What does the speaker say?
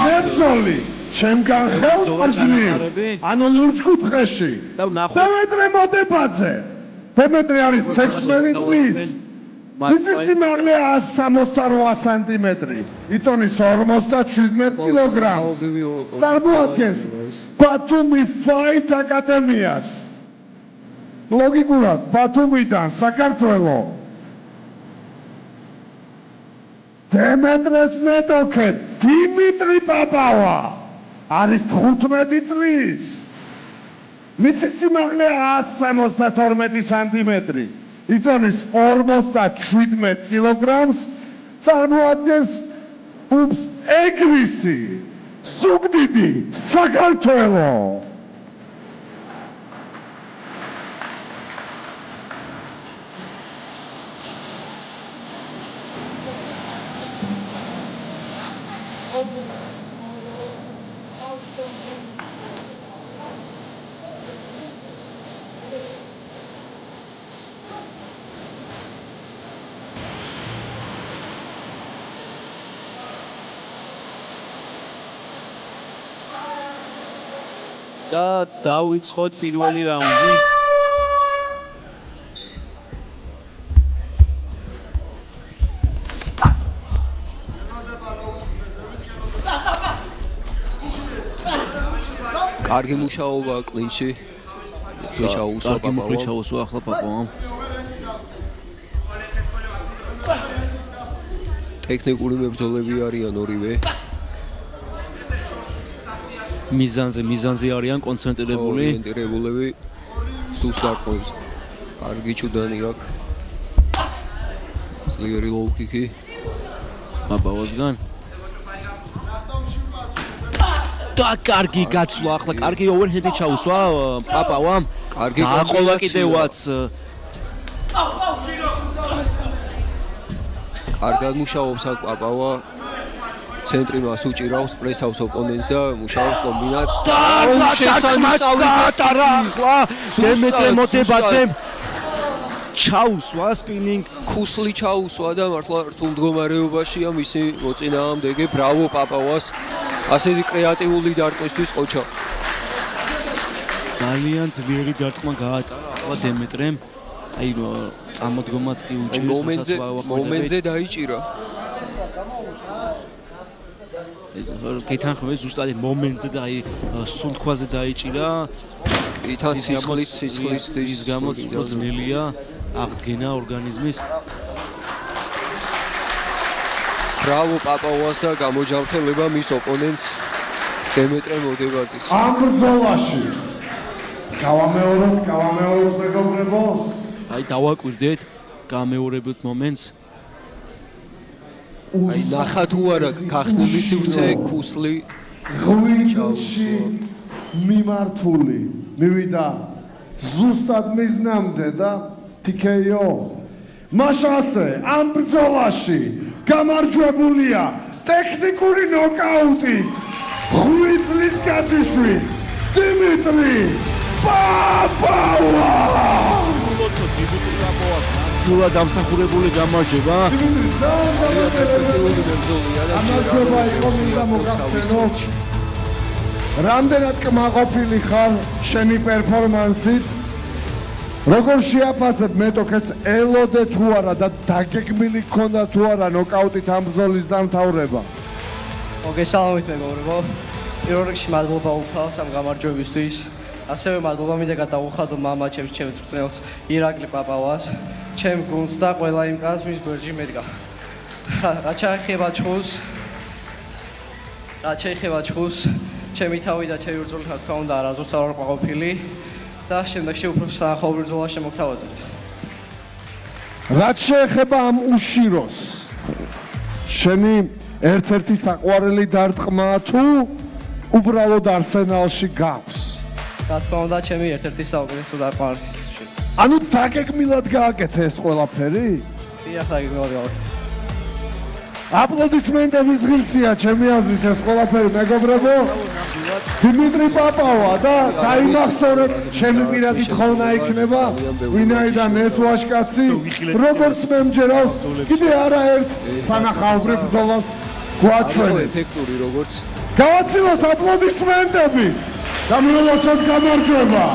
მებრძოლი ჩემგან ხელყარჯნივ ანუ ლურჯკუთხეში დემეტრე მოდებაძე დემეტრე არის 16 წლის მისი სიმაღლე 168 სანტიმეტრი იწონის 57 კილოგრამს წარმოადგენს ბათუმი ფაით აკადემიას ლოგიკურად ბათუმიდან საქართველო დემეტრეს მეტოქე დიმიტრი პაპავა არის 15 წლის მისი სიმაღლე 172 სანტიმეტრი იწონის 57 კილოგრამს წარმოადგენს უფს ეგრისი სუგდიდი საქართველო და დავიწყოთ პირველი რაუნდი. კარგი მუშაობა კლინჩი. კარგი მუხლი ჩაუსვა ახლა პაპავამ. ტექნიკური მებრძოლები არიან ორივე. მიზანზე არიან კონცენტრირებული. ორიენტირებულები სუსტ არყობს. კარგი ჩუდანი აქვს. ძლიერი ლოუ-კიკი პაპავასგან. და კარგი გაცვლა ახლა კარგი ოვერჰედი ჩაუსვა პაპავამ. კარგი დააყოლა კიდევაც. კარგად მუშაობს აქ პაპავა. ცენტრი მას უჭირავს პრესავს ოპონენტს და მუშაობს კომბინად. შეესაბამება ახლა დემეტრე მოდებაძემ ჩაუსვა სპინინგ ქუსლი ჩაუსვა და მართლა რთულ მდგომარეობაშია მისი მოწინააღმდეგე. ბრავო პაპავას. ასეთი კრეატიული დარტყმისთვის ყოჩა. ძალიან ძლიერი დარტყმა გაატარა ახლა დემეტრემ. აი წამოდგომაც კი უჭირს მომენტზე დაიჭირა. კითხავენ ზუსტად მომენტზე და აი სუნთქვაზე დაიჭირა. თან სისხლის ის გამოც უფრო ძნელია აღდგენა ორგანიზმის. ბრავო პაპავას და გამოჯანმრთელება მის ოპონენტს დემეტრე მოდებაძის. ამ ბრძოლაში გავამეორებთ მეგობრებო. აი დავაკვირდეთ გამეორებთ მომენტს. აი ნახა თუ არა გახსნილი სივრცე ქუსლი ღვინჯილში მიმართული მივიდა ზუსტად მიზნამდე და TKO მაშასე ამ ბრძოლაში გამარჯვებულია ტექნიკური ნოკაუტით 5 წლის გათიშვით დიმიტრი პაპავა. ნულა დამსახურებული გამარჯვება. გამარჯვება იყო მინდა მოგახსენო. რამდენად კმაყოფილი ხარ შენი პერფორმანსით? როგორ შეაფასებ მეტოქეს ელოდე თუ არა და დაგეგმილი გქონდა თუ არა ნოკაუტით ამ ბრძოლის დამთავრება? მოგესალმებით მეგობრებო. პირველ რიგში მადლობა უფალს ამ გამარჯვებისთვის. ასევე მადლობა მინდა გადავუხადო მამა ჩემს მწვრთნელს ირაკლი პაპავას, ჩემ გუნდს და ყველა იმ კაცს ვინც გვერდში მედგა. რაც შეეხება ჩხუბს, ჩემი თავი და ჩემი ბრძოლა რა თქმა უნდა არასდროს არ ვარ ყოფილი და შემდეგში უფრო საახალ ბრძოლა შემოგთავაზებთ. რაც შეეხება ამ უშიროს, შენი ერთ-ერთი საყვარელი დარტყმაა თუ უბრალოდ არსენალში გაქვს? რა თქმა უნდა, ჩემი ერთ-ერთი საუკეთესო დარტყმა არის. ანუ დაგეგმილად გააკეთე ეს ყველაფერი? დიახ, დაგეგმილად გავაკეთე. აპლოდისმენტების ღირსია ჩემი აზრით ეს ყველაფერი მეგობრებო. დიმიტრი პაპავა და დაიმახსოვრეთ ჩემი პირადი თხოვნა იქნება ვინაიდან ეს ვაჟკაცი როგორც მე მჯერავს კიდე არაერთ სანახაობრივ ბრძოლას გვაჩვენებს. ეფექტური როგორც გავაცილოთ აპლოდისმენტები და მილოცოთ გამარჯვება.